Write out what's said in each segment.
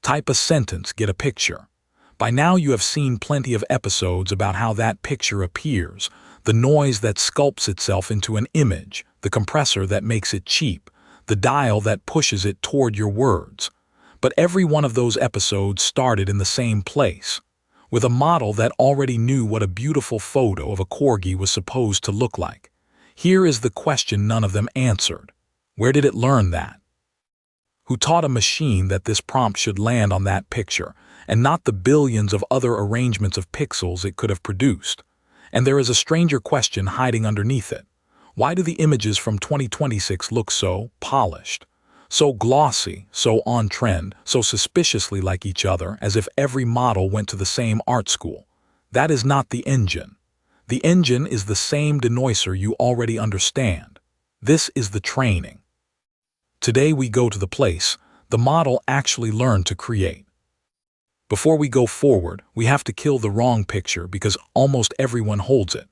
Type a sentence, get a picture. By now you have seen plenty of episodes about how that picture appears, the noise that sculpts itself into an image, the compressor that makes it cheap, the dial that pushes it toward your words. But every one of those episodes started in the same place, with a model that already knew what a beautiful photo of a corgi was supposed to look like. Here is the question none of them answered. Where did it learn that? Who taught a machine that this prompt should land on that picture, and not the billions of other arrangements of pixels it could have produced? And there is a stranger question hiding underneath it. Why do the images from 2026 look so polished, so glossy, so on-trend, so suspiciously like each other, as if every model went to the same art school? That is not the engine. The engine is the same denoiser you already understand. This is the training. Today we go to the place the model actually learned to create. Before we go forward, we have to kill the wrong picture because almost everyone holds it.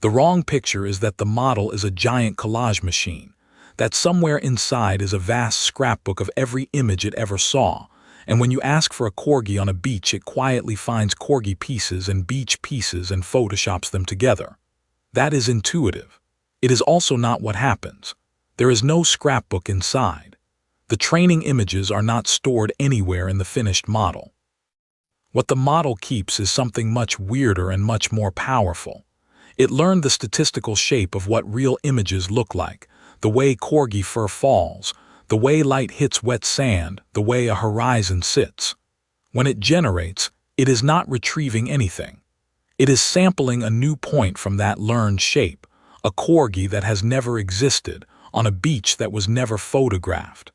The wrong picture is that the model is a giant collage machine, that somewhere inside is a vast scrapbook of every image it ever saw, and when you ask for a corgi on a beach, it quietly finds corgi pieces and beach pieces and photoshops them together. That is intuitive. It is also not what happens. There is no scrapbook inside. The training images are not stored anywhere in the finished model. What the model keeps is something much weirder and much more powerful. It learned the statistical shape of what real images look like, the way corgi fur falls, the way light hits wet sand, the way a horizon sits. When it generates, it is not retrieving anything. It is sampling a new point from that learned shape, a corgi that has never existed, on a beach that was never photographed.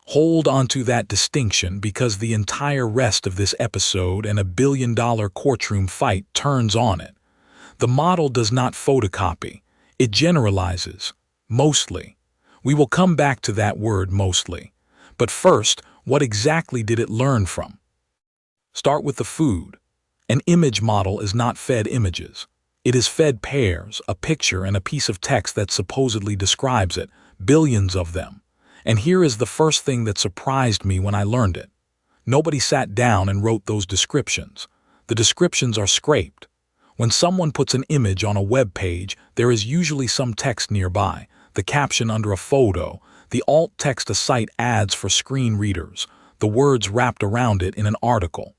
Hold onto that distinction because the entire rest of this episode and a billion-dollar courtroom fight turns on it. The model does not photocopy. It generalizes. Mostly. We will come back to that word mostly. But first, what exactly did it learn from? Start with the food. An image model is not fed images. It is fed pairs, a picture and a piece of text that supposedly describes it, billions of them. And here is the first thing that surprised me when I learned it. Nobody sat down and wrote those descriptions. The descriptions are scraped. When someone puts an image on a web page, there is usually some text nearby, the caption under a photo, the alt text a site adds for screen readers, the words wrapped around it in an article.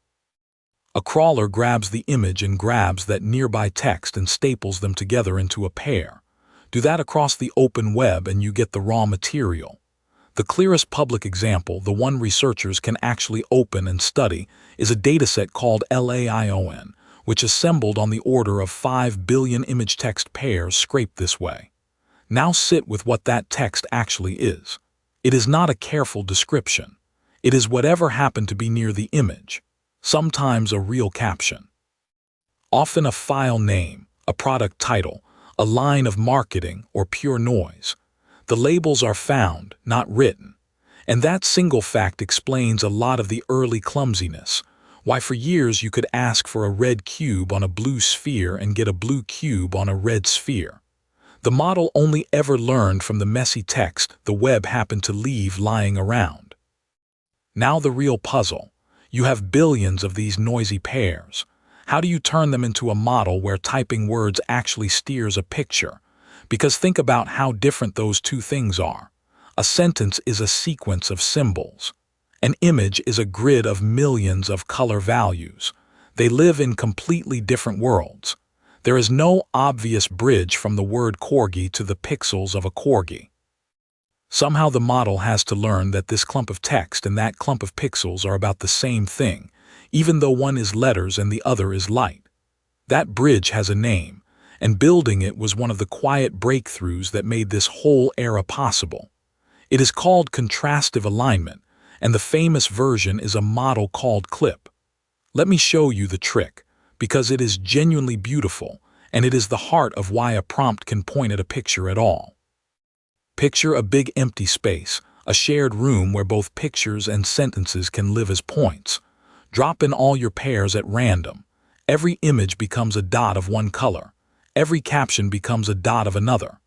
A crawler grabs the image and grabs that nearby text and staples them together into a pair. Do that across the open web and you get the raw material. The clearest public example, the one researchers can actually open and study, is a dataset called LAION, which assembled on the order of 5 billion image text pairs scraped this way. Now sit with what that text actually is. It is not a careful description. It is whatever happened to be near the image. Sometimes a real caption. Often a file name, a product title, a line of marketing, or pure noise. The labels are found, not written. And that single fact explains a lot of the early clumsiness. Why for years you could ask for a red cube on a blue sphere and get a blue cube on a red sphere. The model only ever learned from the messy text the web happened to leave lying around. Now the real puzzle. You have billions of these noisy pairs. How do you turn them into a model where typing words actually steers a picture? Because think about how different those two things are. A sentence is a sequence of symbols. An image is a grid of millions of color values. They live in completely different worlds. There is no obvious bridge from the word corgi to the pixels of a corgi. Somehow the model has to learn that this clump of text and that clump of pixels are about the same thing, even though one is letters and the other is light. That bridge has a name, and building it was one of the quiet breakthroughs that made this whole era possible. It is called contrastive alignment, and the famous version is a model called clip. Let me show you the trick, because it is genuinely beautiful, and it is the heart of why a prompt can point at a picture at all. Picture a big empty space, a shared room where both pictures and sentences can live as points. Drop in all your pairs at random. Every image becomes a dot of one color. Every caption becomes a dot of another.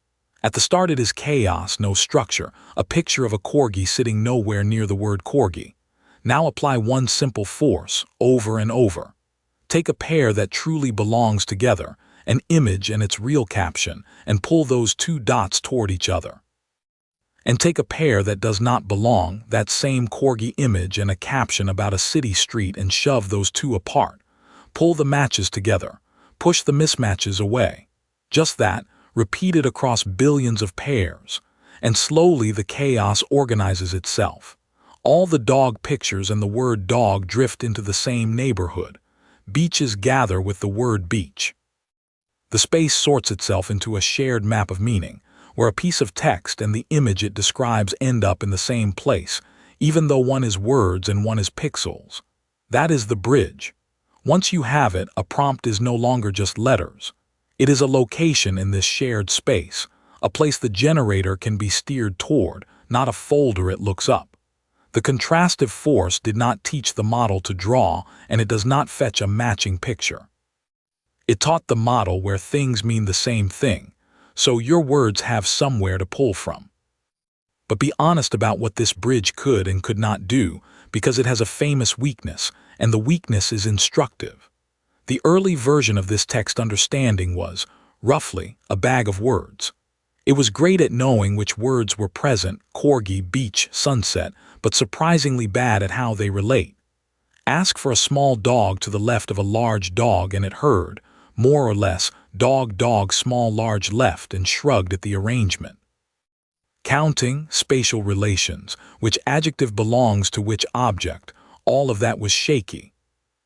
At the start it is chaos, no structure, a picture of a corgi sitting nowhere near the word corgi. Now apply one simple force over and over. Take a pair that truly belongs together, an image and its real caption, and pull those two dots toward each other. And take a pair that does not belong, that same corgi image and a caption about a city street, and shove those two apart. Pull the matches together. Push the mismatches away. Just that, repeated across billions of pairs. And slowly the chaos organizes itself. All the dog pictures and the word dog drift into the same neighborhood. Beaches gather with the word beach. The space sorts itself into a shared map of meaning, where a piece of text and the image it describes end up in the same place, even though one is words and one is pixels. That is the bridge. Once you have it, a prompt is no longer just letters. It is a location in this shared space, a place the generator can be steered toward, not a folder it looks up. The contrastive force did not teach the model to draw, and it does not fetch a matching picture. It taught the model where things mean the same thing, so your words have somewhere to pull from. But be honest about what this bridge could and could not do, because it has a famous weakness, and the weakness is instructive. The early version of this text understanding was, roughly, a bag of words. It was great at knowing which words were present, corgi, beach, sunset, but surprisingly bad at how they relate. Ask for a small dog to the left of a large dog and it heard, more or less, dog, dog, small, large, left, and shrugged at the arrangement. Counting, spatial relations, which adjective belongs to which object, all of that was shaky.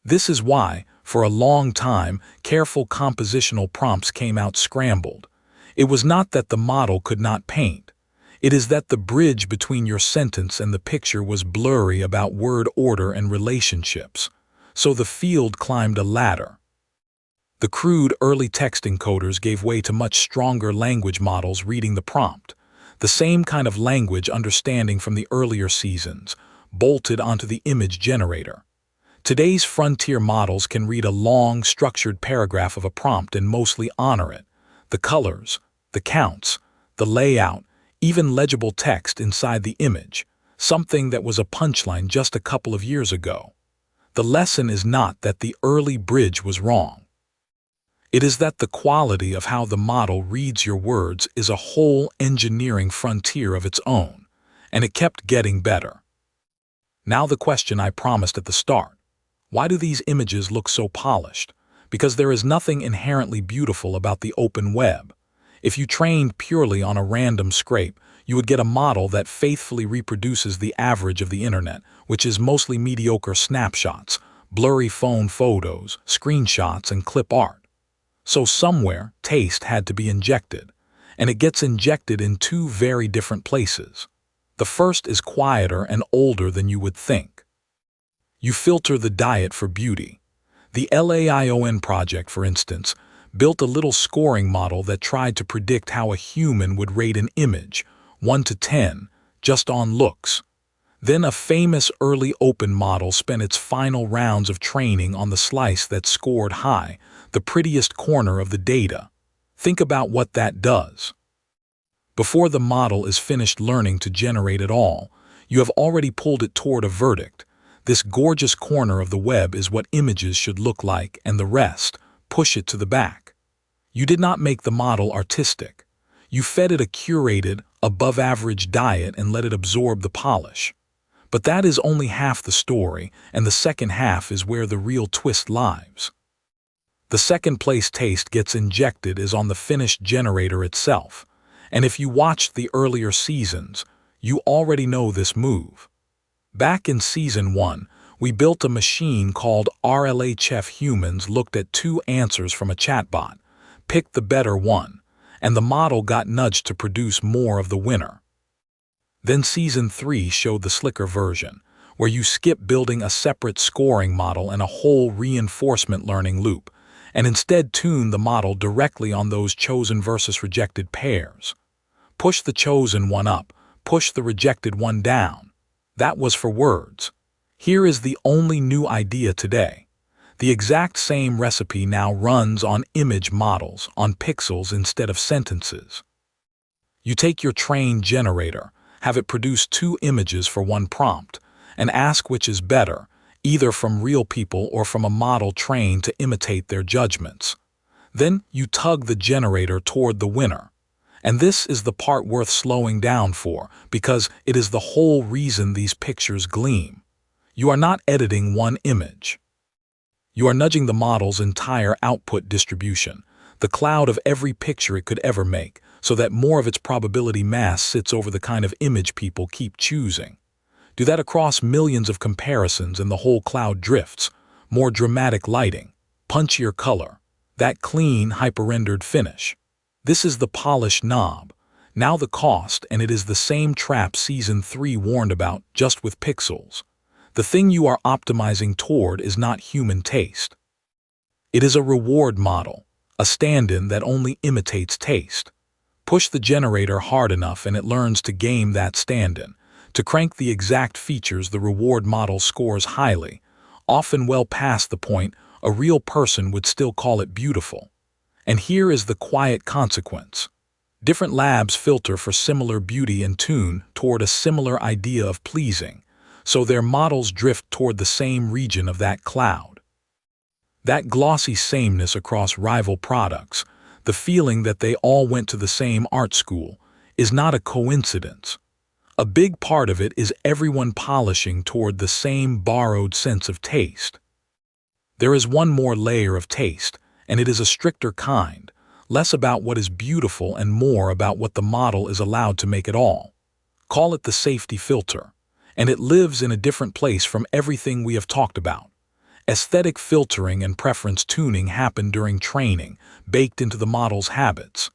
This is why, for a long time, careful compositional prompts came out scrambled. It was not that the model could not paint. It is that the bridge between your sentence and the picture was blurry about word order and relationships. So the field climbed a ladder. The crude early text encoders gave way to much stronger language models reading the prompt. The same kind of language understanding from the earlier seasons, bolted onto the image generator. Today's frontier models can read a long, structured paragraph of a prompt and mostly honor it. The colors, the counts, the layout, even legible text inside the image, something that was a punchline just a couple of years ago. The lesson is not that the early bridge was wrong. It is that the quality of how the model reads your words is a whole engineering frontier of its own, and it kept getting better. Now the question I promised at the start. Why do these images look so polished? Because there is nothing inherently beautiful about the open web. If you trained purely on a random scrape, you would get a model that faithfully reproduces the average of the internet, which is mostly mediocre snapshots, blurry phone photos, screenshots, and clip art. So somewhere, taste had to be injected, and it gets injected in two very different places. The first is quieter and older than you would think. You filter the diet for beauty. The LAION project, for instance, built a little scoring model that tried to predict how a human would rate an image, 1 to 10, just on looks. Then a famous early open model spent its final rounds of training on the slice that scored high, the prettiest corner of the data. Think about what that does. Before the model is finished learning to generate at all, you have already pulled it toward a verdict. This gorgeous corner of the web is what images should look like, and the rest, push it to the back. You did not make the model artistic. You fed it a curated, above-average diet and let it absorb the polish. But that is only half the story, and the second half is where the real twist lies. The second place taste gets injected is on the finished generator itself, and if you watched the earlier seasons, you already know this move. Back in Season 1, we built a machine called RLHF. Humans looked at two answers from a chatbot, picked the better one, and the model got nudged to produce more of the winner. Then Season 3 showed the slicker version, where you skip building a separate scoring model and a whole reinforcement learning loop, and instead tune the model directly on those chosen versus rejected pairs. Push the chosen one up, push the rejected one down. That was for words. Here is the only new idea today. The exact same recipe now runs on image models, on pixels instead of sentences. You take your trained generator, have it produce two images for one prompt, and ask which is better, either from real people or from a model trained to imitate their judgments. Then you tug the generator toward the winner. And this is the part worth slowing down for, because it is the whole reason these pictures gleam. You are not editing one image. You are nudging the model's entire output distribution, the cloud of every picture it could ever make, so that more of its probability mass sits over the kind of image people keep choosing. Do that across millions of comparisons and the whole cloud drifts. More dramatic lighting, punchier color, that clean, hyper-rendered finish. This is the polished knob. Now the cost, and it is the same trap Season 3 warned about, just with pixels. The thing you are optimizing toward is not human taste. It is a reward model, a stand-in that only imitates taste. Push the generator hard enough and it learns to game that stand-in, to crank the exact features the reward model scores highly, often well past the point a real person would still call it beautiful. And here is the quiet consequence. Different labs filter for similar beauty and tune toward a similar idea of pleasing, so their models drift toward the same region of that cloud. That glossy sameness across rival products, the feeling that they all went to the same art school, is not a coincidence. A big part of it is everyone polishing toward the same borrowed sense of taste. There is one more layer of taste, and it is a stricter kind, less about what is beautiful and more about what the model is allowed to make it all. Call it the safety filter, and it lives in a different place from everything we have talked about. Aesthetic filtering and preference tuning happen during training, baked into the model's habits.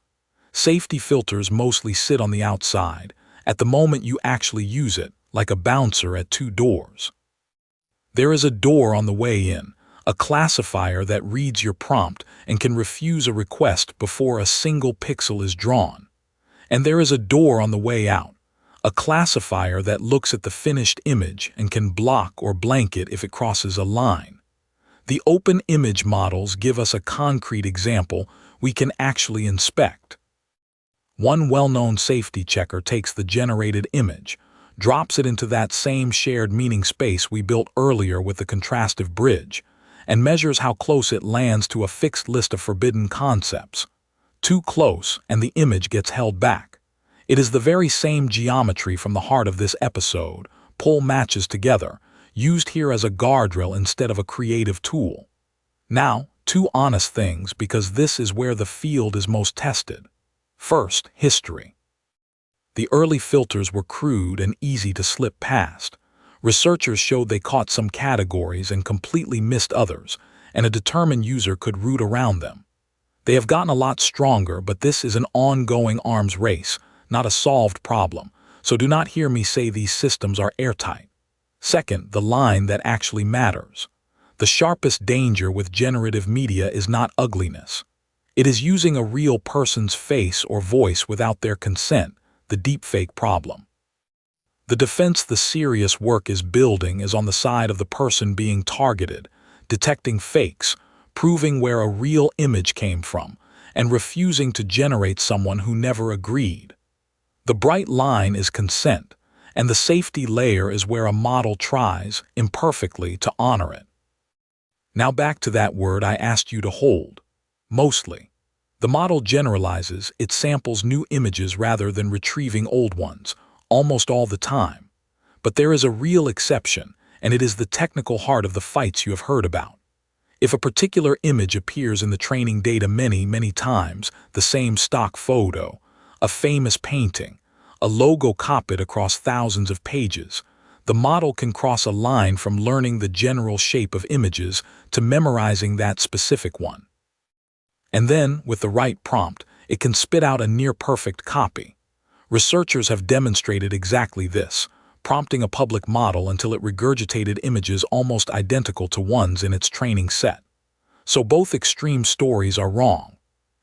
Safety filters mostly sit on the outside, at the moment you actually use it, like a bouncer at two doors. There is a door on the way in, a classifier that reads your prompt and can refuse a request before a single pixel is drawn. And there is a door on the way out, a classifier that looks at the finished image and can block or blank it if it crosses a line. The open image models give us a concrete example we can actually inspect. One well-known safety checker takes the generated image, drops it into that same shared meaning space we built earlier with the contrastive bridge, and measures how close it lands to a fixed list of forbidden concepts. Too close, and the image gets held back. It is the very same geometry from the heart of this episode, pull matches together, used here as a guardrail instead of a creative tool. Now, two honest things, because this is where the field is most tested. First, history. The early filters were crude and easy to slip past. Researchers showed they caught some categories and completely missed others, and a determined user could root around them. They have gotten a lot stronger, but this is an ongoing arms race, not a solved problem, so do not hear me say these systems are airtight. Second, the line that actually matters. The sharpest danger with generative media is not ugliness. It is using a real person's face or voice without their consent, the deepfake problem. The defense the serious work is building is on the side of the person being targeted, detecting fakes, proving where a real image came from, and refusing to generate someone who never agreed. The bright line is consent, and the safety layer is where a model tries, imperfectly, to honor it. Now back to that word I asked you to hold. Mostly. The model generalizes, it samples new images rather than retrieving old ones, almost all the time. But there is a real exception, and it is the technical heart of the fights you have heard about. If a particular image appears in the training data many times, the same stock photo, a famous painting, a logo copied across thousands of pages, the model can cross a line from learning the general shape of images to memorizing that specific one. And then, with the right prompt, it can spit out a near-perfect copy. Researchers have demonstrated exactly this, prompting a public model until it regurgitated images almost identical to ones in its training set. So both extreme stories are wrong.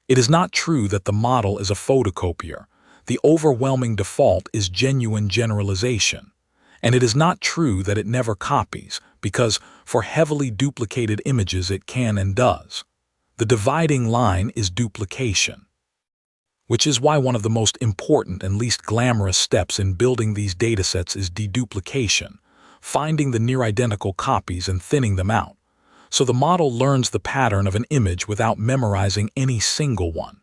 It is not true that the model is a photocopier. The overwhelming default is genuine generalization. And it is not true that it never copies, because for heavily duplicated images it can and does. The dividing line is duplication. Which is why one of the most important and least glamorous steps in building these datasets is deduplication, finding the near-identical copies and thinning them out. So the model learns the pattern of an image without memorizing any single one.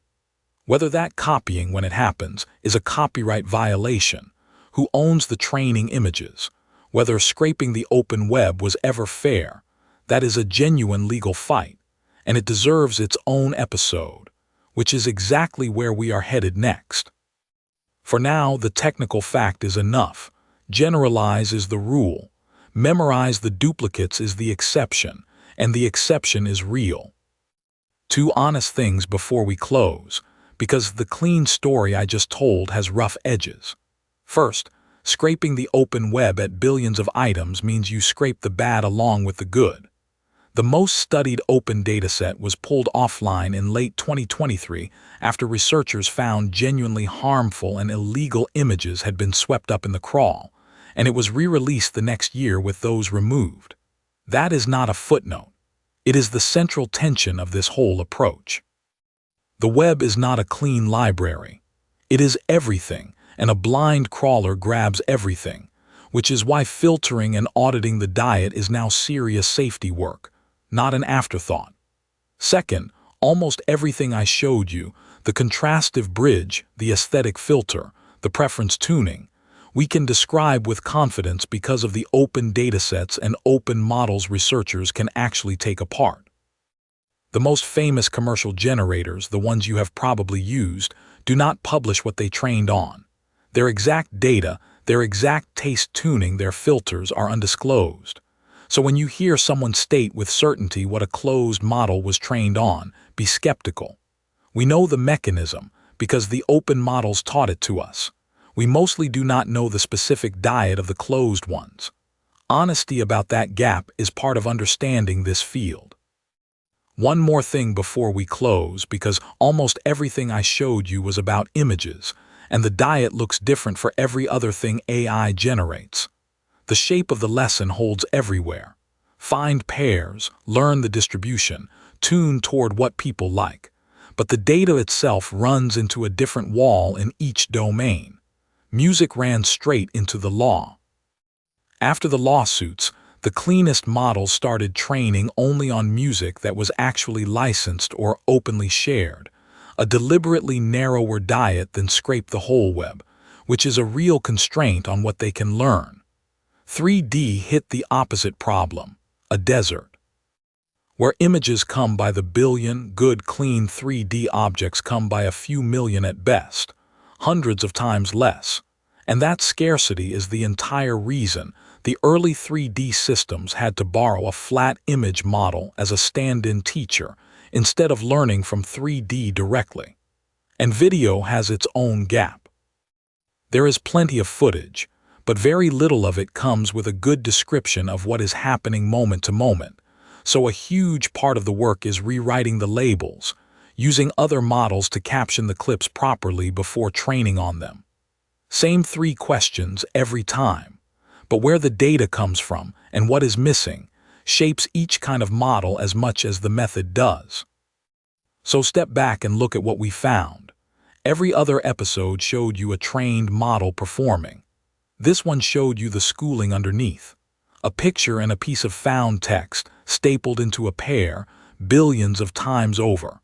Whether that copying, when it happens, is a copyright violation, who owns the training images, whether scraping the open web was ever fair, that is a genuine legal fight, and it deserves its own episode, which is exactly where we are headed next. For now, the technical fact is enough. Generalize is the rule. Memorize the duplicates is the exception, and the exception is real. Two honest things before we close, because the clean story I just told has rough edges. First, scraping the open web at billions of items means you scrape the bad along with the good. The most studied open dataset was pulled offline in late 2023 after researchers found genuinely harmful and illegal images had been swept up in the crawl, and it was re-released the next year with those removed. That is not a footnote. It is the central tension of this whole approach. The web is not a clean library. It is everything, and a blind crawler grabs everything, which is why filtering and auditing the diet is now serious safety work, not an afterthought. Second, almost everything I showed you, the contrastive bridge, the aesthetic filter, the preference tuning, we can describe with confidence because of the open datasets and open models researchers can actually take apart. The most famous commercial generators, the ones you have probably used, do not publish what they trained on. Their exact data, their exact taste tuning, their filters are undisclosed. So when you hear someone state with certainty what a closed model was trained on, be skeptical. We know the mechanism because the open models taught it to us. We mostly do not know the specific diet of the closed ones. Honesty about that gap is part of understanding this field. One more thing before we close, because almost everything I showed you was about images, and the diet looks different for every other thing AI generates. The shape of the lesson holds everywhere. Find pairs, learn the distribution, tune toward what people like. But the data itself runs into a different wall in each domain. Music ran straight into the law. After the lawsuits, the cleanest models started training only on music that was actually licensed or openly shared, a deliberately narrower diet than scrape the whole web, which is a real constraint on what they can learn. 3D hit the opposite problem, a desert. Where images come by the billion, good clean 3D objects come by a few million at best, hundreds of times less. And that scarcity is the entire reason the early 3D systems had to borrow a flat image model as a stand-in teacher instead of learning from 3D directly. And video has its own gap. There is plenty of footage, but very little of it comes with a good description of what is happening moment to moment, so a huge part of the work is rewriting the labels, using other models to caption the clips properly before training on them. Same 3 questions every time, but where the data comes from and what is missing shapes each kind of model as much as the method does. So step back and look at what we found. Every other episode showed you a trained model performing. This one showed you the schooling underneath. A picture and a piece of found text stapled into a pair billions of times over.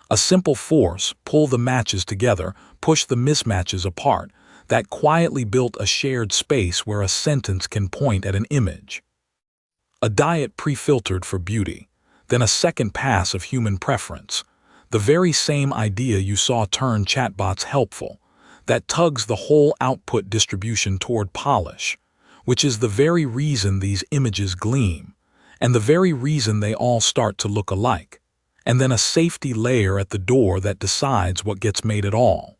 A simple force, pull the matches together, push the mismatches apart, that quietly built a shared space where a sentence can point at an image. A diet pre-filtered for beauty, then a second pass of human preference. The very same idea you saw turn chatbots helpful, that tugs the whole output distribution toward polish, which is the very reason these images gleam, and the very reason they all start to look alike, and then a safety layer at the door that decides what gets made at all.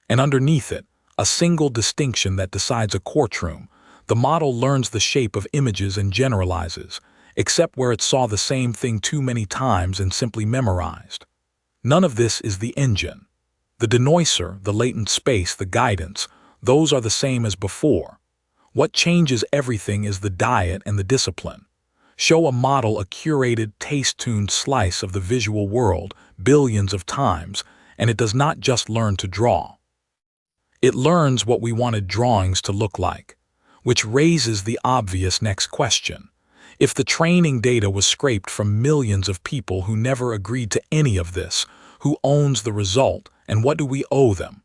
And underneath it, a single distinction that decides a courtroom. The model learns the shape of images and generalizes, except where it saw the same thing too many times and simply memorized. None of this is the engine. The denoiser, the latent space, the guidance, those are the same as before. What changes everything is the diet and the discipline. Show a model a curated, taste-tuned slice of the visual world billions of times, and it does not just learn to draw. It learns what we wanted drawings to look like. which raises the obvious next question. If the training data was scraped from millions of people who never agreed to any of this, who owns the result and what do we owe them?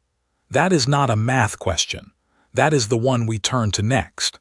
That is not a math question. That is the one we turn to next.